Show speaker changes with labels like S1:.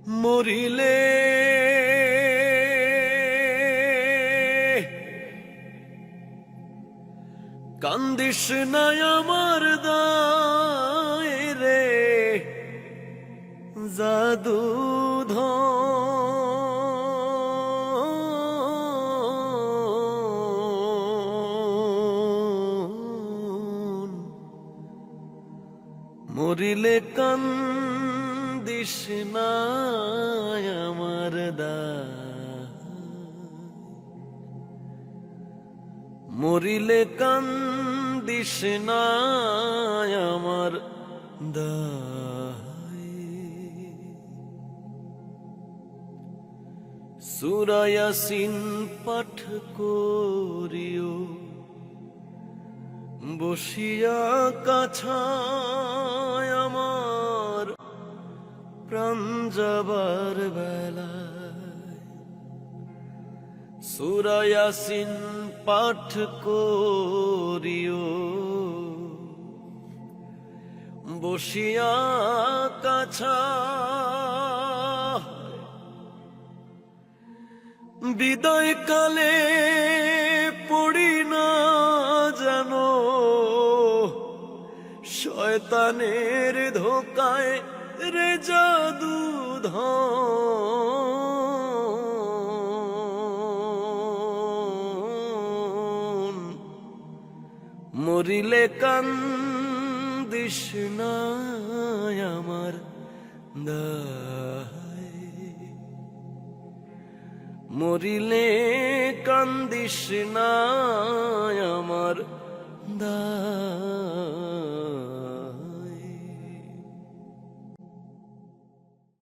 S1: মরিলে কান্দিস না আমার দায় রে জাদুধন মরিলে কান্দিস না আমার দায় মরিলে কান্দিস না আমার দায় সূরা ইয়াসিন পাঠ করিও বসিয়া কাছায় আমার প্রাণ যাবার বেলায় সূরা ইয়াসিন পাঠ করিও বসিয়া কাছায় বিদায় কালে পড়ি না জানো শয়তানের ধোকায় রে জাদুধন মরিলে কান্দিস না আমার দায় মরিলে কান্দিস না আমার দায়